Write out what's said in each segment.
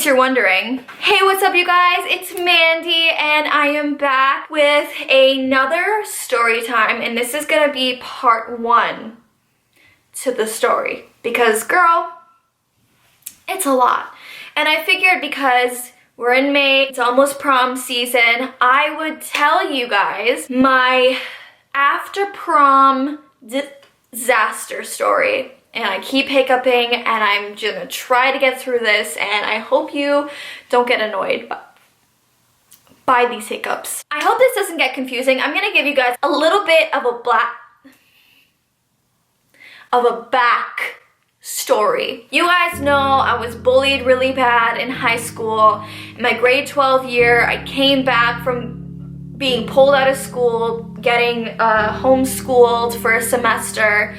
case you're wondering. Hey, what's up you guys? It's Mandy and I am back with another story time, and this is gonna be part 1 to the story because girl, it's a lot. And I figured because we're in May, it's almost prom season, I would tell you guys my after prom disaster story. And I keep hiccuping and I'm gonna try to get through this, and I hope you don't get annoyed by these hiccups. I hope this doesn't get confusing. I'm gonna give you guys a little bit of a back story. You guys know I was bullied really bad in high school. In my grade 12 year, I came back from being pulled out of school, getting homeschooled for a semester.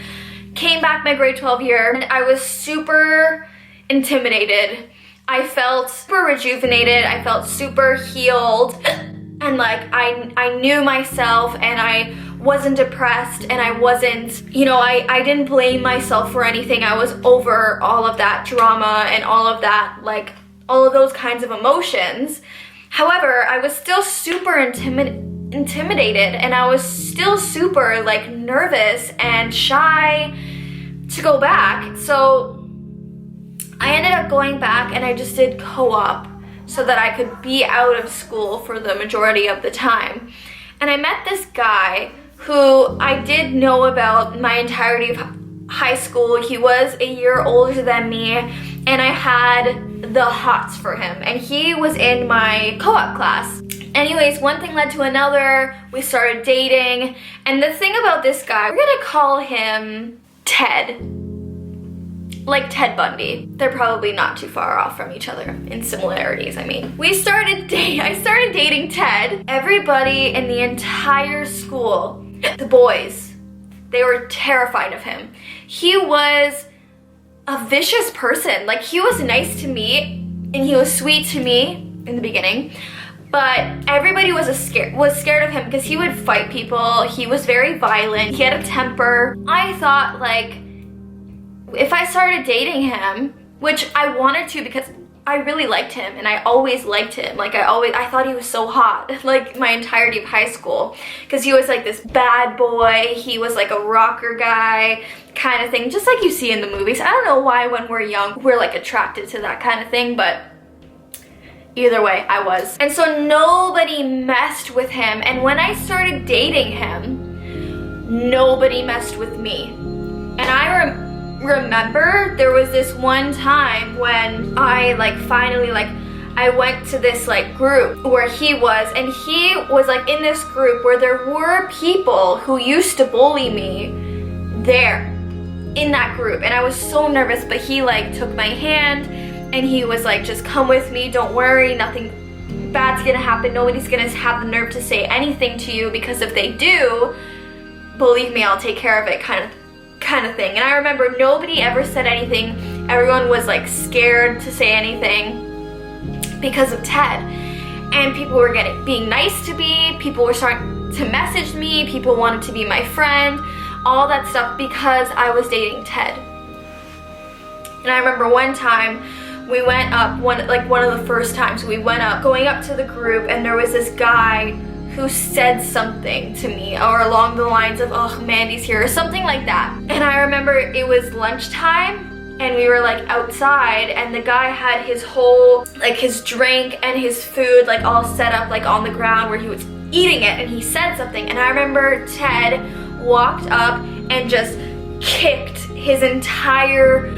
Came back my grade 12 year and I was super intimidated. I felt super rejuvenated. I felt super healed. And like I knew myself and I wasn't depressed and I wasn't, you know, I didn't blame myself for anything. I was over all of that drama and all of that, like all of those kinds of emotions. However, I was still super intimidated and I was still super like nervous and shy to go back. So I ended up going back and I just did co-op so that I could be out of school for the majority of the time. And I met this guy who I did know about my entirety of high school. He was a year older than me and I had the hots for him, and he was in my co-op class. Anyways, one thing led to another. We started dating, and the thing about this guy, we're gonna call him Ted. Like Ted Bundy. They're probably not too far off from each other in similarities, I mean. I started dating Ted. Everybody in the entire school, the boys, they were terrified of him. He was a vicious person. Like, he was nice to me and he was sweet to me in the beginning, but everybody was scared of him because he would fight people. He was very violent. He had a temper. I thought, like, if I started dating him, which I wanted to because I really liked him and I always liked him. Like, I thought he was so hot, like my entirety of high school, because he was like this bad boy. He was like a rocker guy kind of thing, just like you see in the movies. I don't know why when we're young, we're like attracted to that kind of thing, but either way, I was. And so nobody messed with him. And when I started dating him, nobody messed with me. And I remember there was this one time when I like finally, like, I went to this like group where he was, and he was like in this group where there were people who used to bully me there in that group. And I was so nervous, but he like took my hand and he was like, just come with me, don't worry, nothing bad's gonna happen, nobody's gonna have the nerve to say anything to you, because if they do, believe me, I'll take care of it, kind of thing. And I remember nobody ever said anything. Everyone was like scared to say anything because of Ted. And people were being nice to me, people were starting to message me, people wanted to be my friend, all that stuff because I was dating Ted. And I remember one time we went up, one of the first times we went up, going up to the group, and there was this guy who said something to me, or along the lines of, oh, Mandy's here, or something like that. And I remember it was lunchtime and we were like outside, and the guy had his whole, like his drink and his food like all set up like on the ground where he was eating it, and he said something. And I remember Ted walked up and just kicked his entire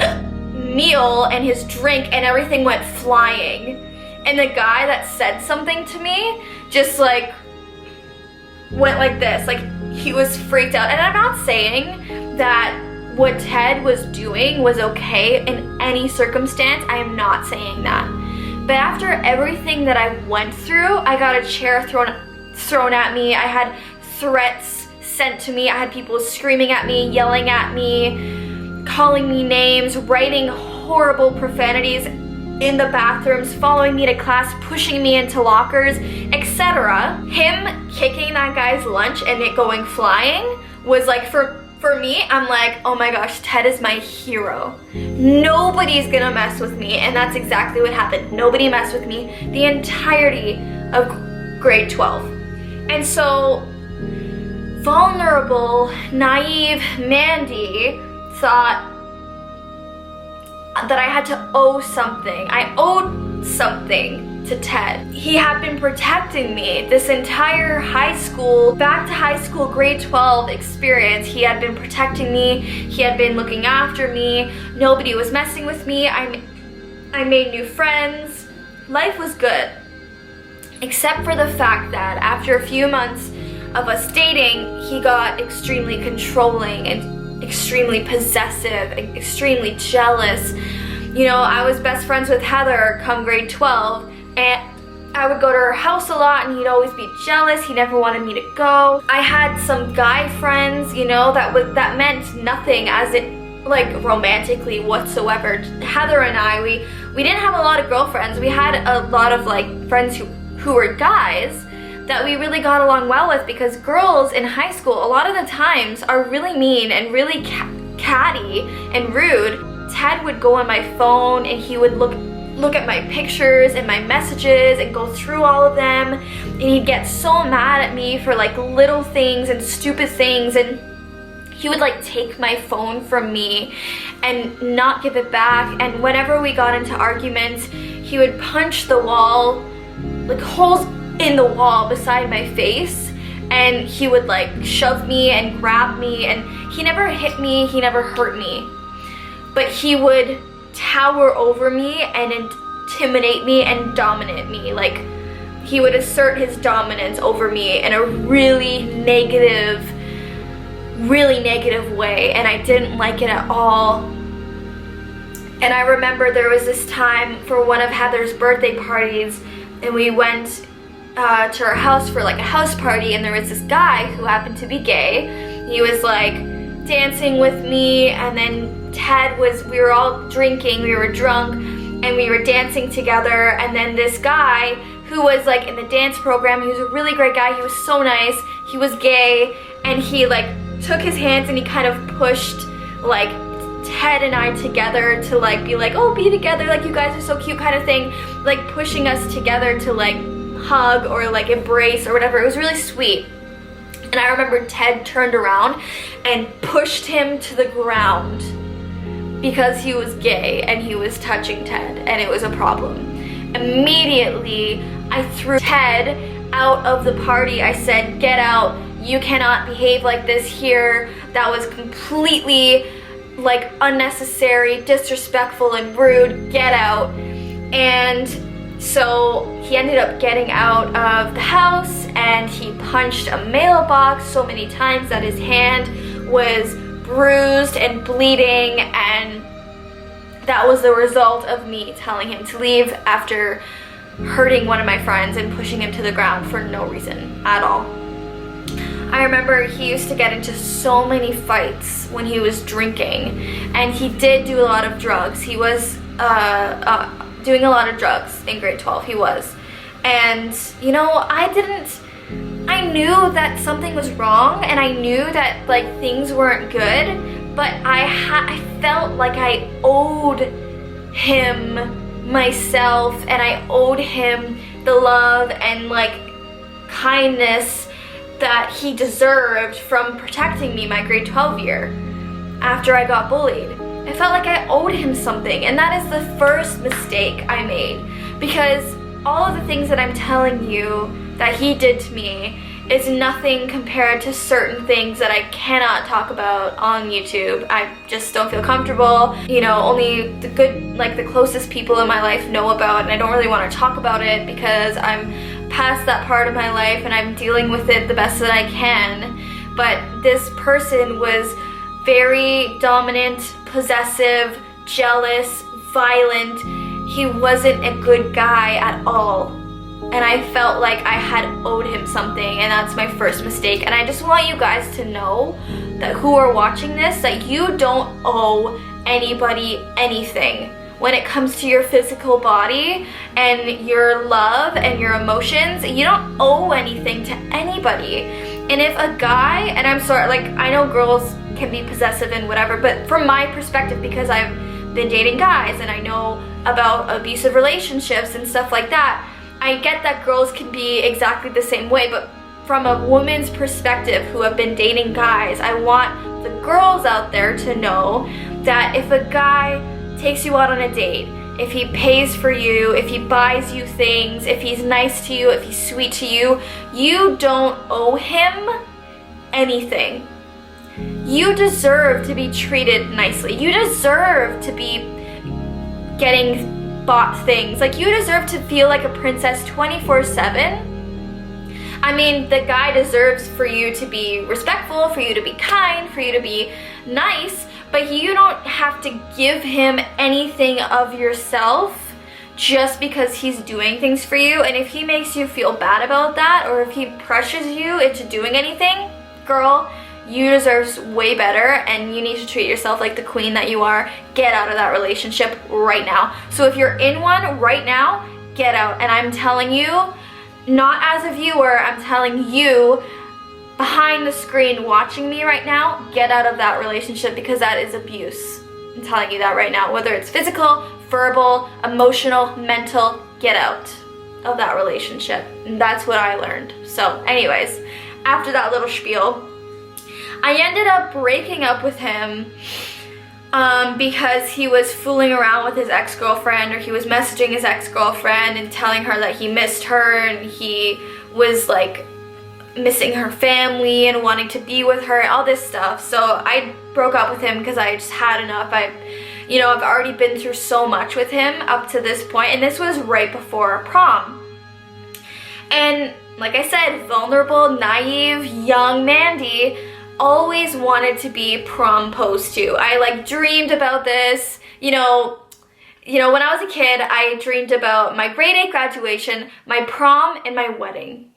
meal and his drink, and everything went flying. And the guy that said something to me just like went like this, like he was freaked out. And I'm not saying that what Ted was doing was okay in any circumstance. I am not saying that. But after everything that I went through, I got a chair thrown at me. I had threats sent to me. I had people screaming at me, yelling at me, calling me names, writing horrible profanities in the bathrooms, following me to class, pushing me into lockers, etc. Him kicking that guy's lunch and it going flying was like, for For me, I'm like, oh my gosh, Ted is my hero. Nobody's gonna mess with me, and that's exactly what happened. Nobody messed with me the entirety of grade 12. And so, vulnerable, naive Mandy thought that I had to owe something. I owed something to Ted. He had been protecting me this entire high school, back to high school, grade 12 experience. He had been protecting me. He had been looking after me. Nobody was messing with me. I made new friends. Life was good. Except for the fact that after a few months of us dating, he got extremely controlling and extremely possessive and extremely jealous. You know, I was best friends with Heather come grade 12, and I would go to her house a lot, and he'd always be jealous. He never wanted me to go. I had some guy friends, you know, that meant nothing as it, like, romantically whatsoever. Heather and I, we didn't have a lot of girlfriends. We had a lot of, like, friends who were guys that we really got along well with, because girls in high school a lot of the times are really mean and really catty and rude. Ted would go on my phone and he would look at my pictures and my messages and go through all of them, and he'd get so mad at me for like little things and stupid things, and he would like take my phone from me and not give it back. And whenever we got into arguments, he would punch the wall, like holes in the wall beside my face, and he would like shove me and grab me, and he never hit me, he never hurt me, but he would tower over me and intimidate me and dominate me. Like, he would assert his dominance over me in a really negative way, and I didn't like it at all. And I remember there was this time for one of Heather's birthday parties, and we went to her house for like a house party, and there was this guy who happened to be gay. He was like dancing with me, and then Ted was, we were all drinking, we were drunk, and we were dancing together, and then this guy who was like in the dance program, he was a really great guy, he was so nice, he was gay, and he like took his hands and he kind of pushed like Ted and I together to like be like, oh, be together, like you guys are so cute kind of thing, like pushing us together to like hug or like embrace or whatever. It was really sweet. And I remember Ted turned around and pushed him to the ground because he was gay and he was touching Ted, and it was a problem. Immediately, I threw Ted out of the party. I said, get out, you cannot behave like this here. That was completely like unnecessary, disrespectful, and rude. Get out. And so he ended up getting out of the house, and he punched a mailbox so many times that his hand was bruised and bleeding, and that was the result of me telling him to leave after hurting one of my friends and pushing him to the ground for no reason at all. I remember he used to get into so many fights when he was drinking, and he did do a lot of drugs. He was doing a lot of drugs in grade 12, he was. And, you know, I knew that something was wrong, and I knew that, like, things weren't good, but I felt like I owed him myself, and I owed him the love and, like, kindness that he deserved from protecting me my grade 12 year after I got bullied. I felt like I owed him something, and that is the first mistake I made, because all of the things that I'm telling you that he did to me is nothing compared to certain things that I cannot talk about on YouTube. I just don't feel comfortable. You know, only the good, like the closest people in my life know about it, and I don't really want to talk about it because I'm past that part of my life and I'm dealing with it the best that I can. But this person was very dominant, possessive, jealous, violent. He wasn't a good guy at all. And I felt like I had owed him something, and that's my first mistake. And I just want you guys to know that who are watching this, that you don't owe anybody anything when it comes to your physical body and your love and your emotions. You don't owe anything to anybody. And if a guy, and I'm sorry, like I know girls can be possessive and whatever, but from my perspective, because I've been dating guys and I know about abusive relationships and stuff like that, I get that girls can be exactly the same way, but from a woman's perspective who have been dating guys, I want the girls out there to know that if a guy takes you out on a date, if he pays for you, if he buys you things, if he's nice to you, if he's sweet to you, you don't owe him anything. You deserve to be treated nicely. You deserve to be getting bought things. Like, you deserve to feel like a princess 24/7. I mean, the guy deserves for you to be respectful, for you to be kind, for you to be nice, but you don't have to give him anything of yourself just because he's doing things for you. And if he makes you feel bad about that, or if he pressures you into doing anything, girl, you deserve way better, and you need to treat yourself like the queen that you are. Get out of that relationship right now. So if you're in one right now, get out. And I'm telling you, not as a viewer, I'm telling you behind the screen watching me right now, get out of that relationship, because that is abuse. I'm telling you that right now. Whether it's physical, verbal, emotional, mental, get out of that relationship. And that's what I learned. So anyways, after that little spiel, I ended up breaking up with him because he was fooling around with his ex-girlfriend, or he was messaging his ex-girlfriend and telling her that he missed her, and he was like missing her family and wanting to be with her, all this stuff. So I broke up with him because I just had enough. I've already been through so much with him up to this point, and this was right before prom. And like I said, vulnerable, naive, young Mandy always wanted to be proposed to. I like dreamed about this. You know, when I was a kid, I dreamed about my grade 8 graduation, my prom, and my wedding.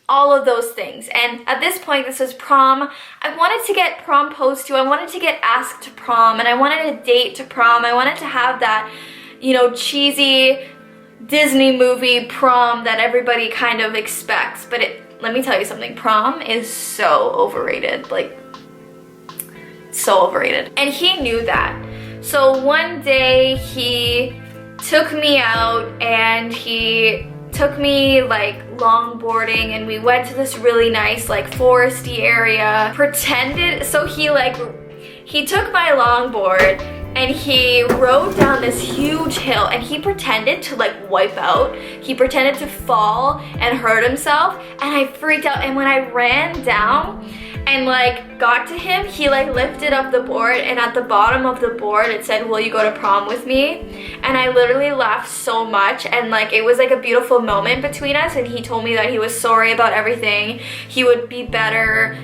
All of those things. And at this point, this is prom. I wanted to get proposed to. I wanted to get asked to prom, and I wanted a date to prom. I wanted to have that, cheesy Disney movie prom that everybody kind of expects. But let me tell you something, prom is so overrated, like so overrated. And he knew that. So one day he took me out, and he took me like longboarding, and we went to this really nice like foresty area. He took my longboard and he rode down this huge hill, and he pretended to like wipe out. He pretended to fall and hurt himself, and I freaked out. And when I ran down and like got to him, he like lifted up the board, and at the bottom of the board it said, "Will you go to prom with me?" And I literally laughed so much, and like it was like a beautiful moment between us. And he told me that he was sorry about everything. He would be better.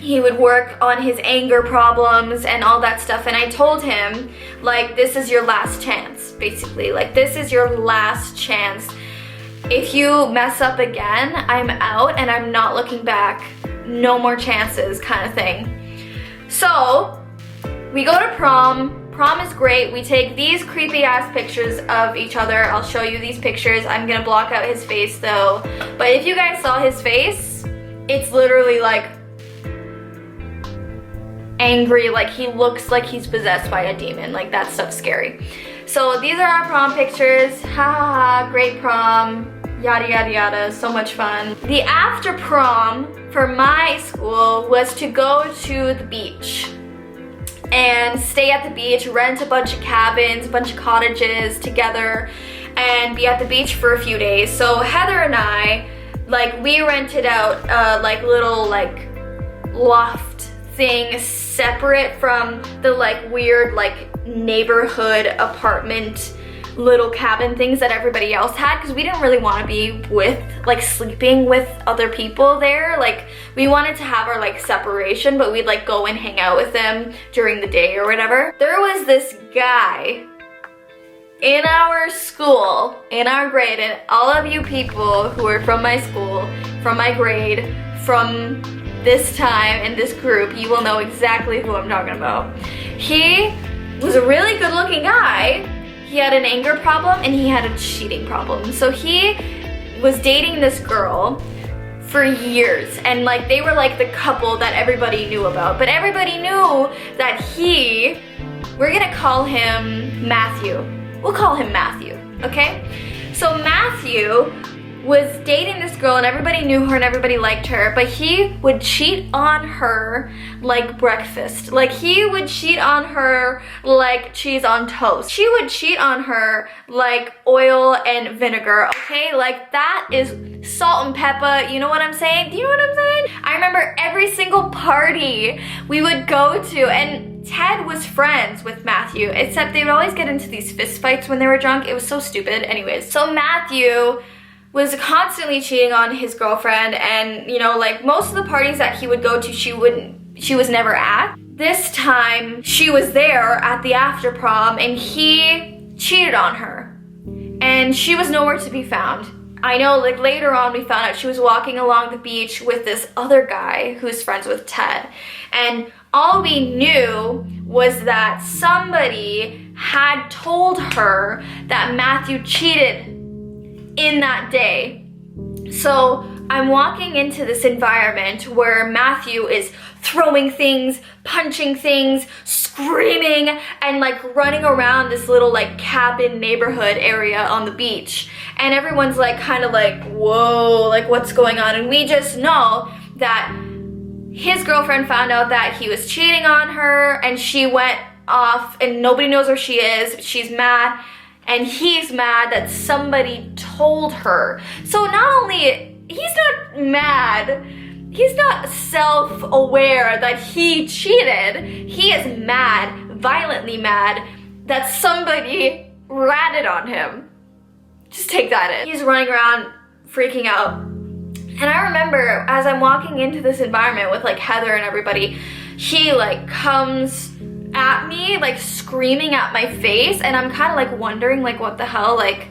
He would work on his anger problems and all that stuff. And I told him, like, this is your last chance, basically. Like, this is your last chance. If you mess up again, I'm out and I'm not looking back. No more chances, kind of thing. So we go to prom. Prom is great. We take these creepy ass pictures of each other. I'll show you these pictures. I'm gonna block out his face though. But if you guys saw his face, it's literally like angry, like he looks like he's possessed by a demon. Like, that stuff's scary. So these are our prom pictures. Ha ha ha, great prom, yada yada yada, so much fun. The after prom for my school was to go to the beach and stay at the beach, rent a bunch of cabins, a bunch of cottages together, and be at the beach for a few days. So Heather and I, like, we rented out like little like loft thing separate from the like weird like neighborhood apartment little cabin things that everybody else had, because we didn't really want to be with like sleeping with other people there. Like, we wanted to have our like separation, but we'd like go and hang out with them during the day or whatever. There was this guy in our school, in our grade, and all of you people who are from my school, from my grade, from this time in this group, you will know exactly who I'm talking about. He was a really good looking guy. He had an anger problem and he had a cheating problem. So he was dating this girl for years, and like they were like the couple that everybody knew about, but everybody knew that we're gonna call him Matthew. We'll call him Matthew, okay? So Matthew was dating this girl and everybody knew her and everybody liked her, but he would cheat on her like breakfast. Like he would cheat on her like cheese on toast. She would cheat on her like oil and vinegar, okay? Like that is salt and pepper, you know what I'm saying? Do you know what I'm saying? I remember every single party we would go to, and Ted was friends with Matthew, except they would always get into these fist fights when they were drunk. It was so stupid. Anyways, so Matthew was constantly cheating on his girlfriend, and you know, like most of the parties that he would go to, she was never at. This time she was there at the after prom and he cheated on her and she was nowhere to be found. I know, like later on we found out she was walking along the beach with this other guy who's friends with Ted, and all we knew was that somebody had told her that Matthew cheated in that day. So I'm walking into this environment where Matthew is throwing things, punching things, screaming, and like running around this little like cabin neighborhood area on the beach. And everyone's like kind of like, whoa, like what's going on? And we just know that his girlfriend found out that he was cheating on her and she went off and nobody knows where she is. She's mad. And he's mad that somebody told her. So not only, he's not mad, he's not self-aware that he cheated, he is mad, violently mad, that somebody ratted on him. Just take that in. He's running around freaking out. And I remember as I'm walking into this environment with like Heather and everybody, he like comes at me like screaming at my face, and I'm kind of like wondering like what the hell, like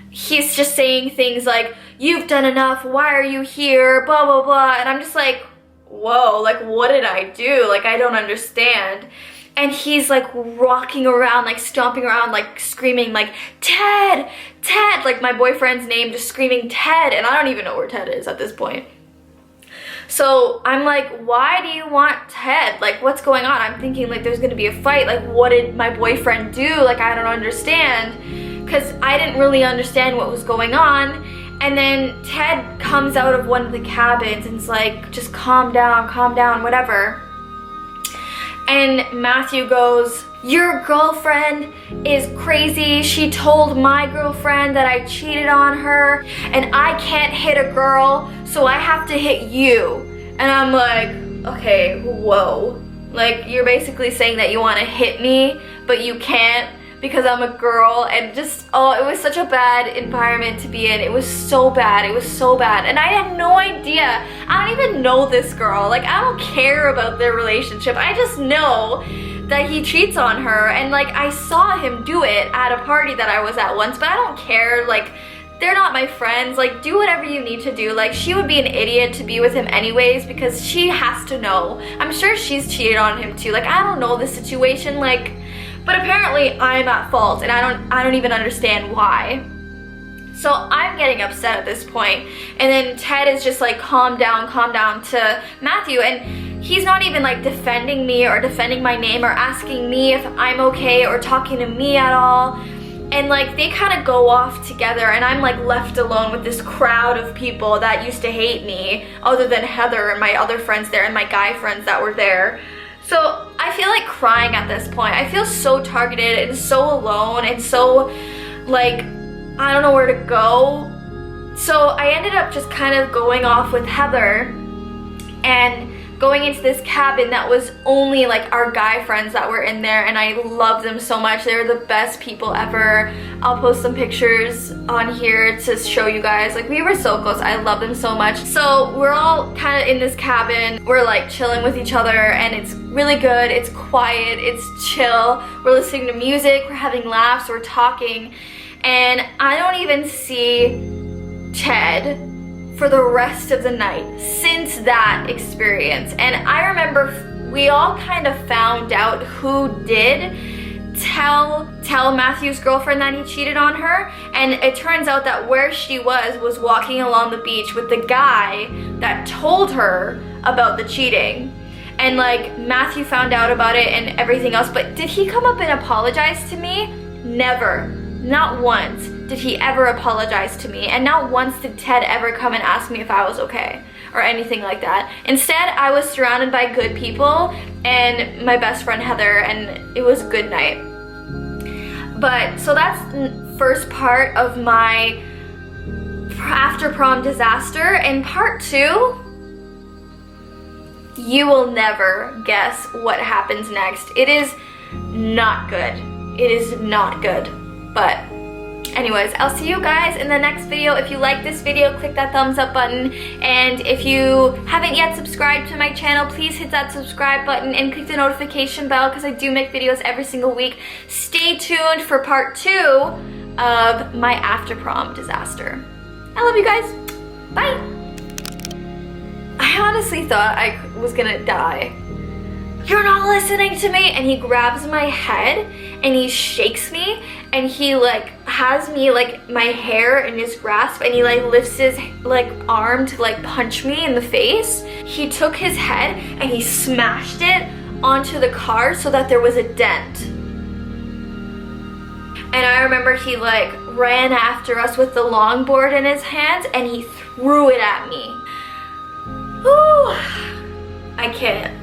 he's just saying things like, you've done enough, why are you here, blah blah blah, and I'm just like, whoa, like what did I do? Like I don't understand. And he's like rocking around, like stomping around, like screaming like, Ted, Ted, like my boyfriend's name, just screaming Ted, and I don't even know where Ted is at this point. So I'm like, why do you want Ted? Like, what's going on? I'm thinking like there's gonna be a fight. Like, what did my boyfriend do? Like, I don't understand. Because I didn't really understand what was going on. And then Ted comes out of one of the cabins and is like, just calm down, whatever. And Matthew goes, your girlfriend is crazy. She told my girlfriend that I cheated on her and I can't hit a girl, so I have to hit you. And I'm like, okay, whoa. Like, you're basically saying that you want to hit me, but you can't because I'm a girl. And just, oh, it was such a bad environment to be in. It was so bad. It was so bad. And I had no idea. I don't even know this girl. Like, I don't care about their relationship. I just know that he cheats on her, and like I saw him do it at a party that I was at once, but I don't care. Like, they're not my friends. Like, do whatever you need to do. Like, she would be an idiot to be with him anyways because she has to know. I'm sure she's cheated on him too. Like, I don't know the situation, like, but apparently I'm at fault and I don't even understand why. So I'm getting upset at this point, and then Ted is just like, calm down to Matthew, and he's not even like defending me or defending my name or asking me if I'm okay or talking to me at all. And like they kind of go off together, and I'm like left alone with this crowd of people that used to hate me, other than Heather and my other friends there and my guy friends that were there. So I feel like crying at this point. I feel so targeted and so alone and so like I don't know where to go. So I ended up just kind of going off with Heather and going into this cabin that was only like our guy friends that were in there, and I love them so much. They were the best people ever. I'll post some pictures on here to show you guys. Like, we were so close. I love them so much. So we're all kind of in this cabin. We're like chilling with each other, and it's really good. It's quiet. It's chill. We're listening to music. We're having laughs. We're talking. And I don't even see Ted for the rest of the night since that experience. And I remember we all kind of found out who did tell Matthew's girlfriend that he cheated on her, and it turns out that where she was walking along the beach with the guy that told her about the cheating. And like Matthew found out about it and everything else, but did he come up and apologize to me? Never. Not once did he ever apologize to me, and not once did Ted ever come and ask me if I was okay or anything like that. Instead, I was surrounded by good people and my best friend Heather, and it was a good night. But so that's the first part of my after prom disaster. And part 2, you will never guess what happens next. It is not good. It is not good. But anyways, I'll see you guys in the next video. If you like this video, click that thumbs up button. And if you haven't yet subscribed to my channel, please hit that subscribe button and click the notification bell, because I do make videos every single week. Stay tuned for part 2 of my after prom disaster. I love you guys. Bye. I honestly thought I was gonna die. You're not listening to me? And he grabs my head and he shakes me, and he like has me like my hair in his grasp, and he like lifts his like arm to like punch me in the face. He took his head and he smashed it onto the car so that there was a dent. And I remember he like ran after us with the longboard in his hands and he threw it at me. Ooh, I can't.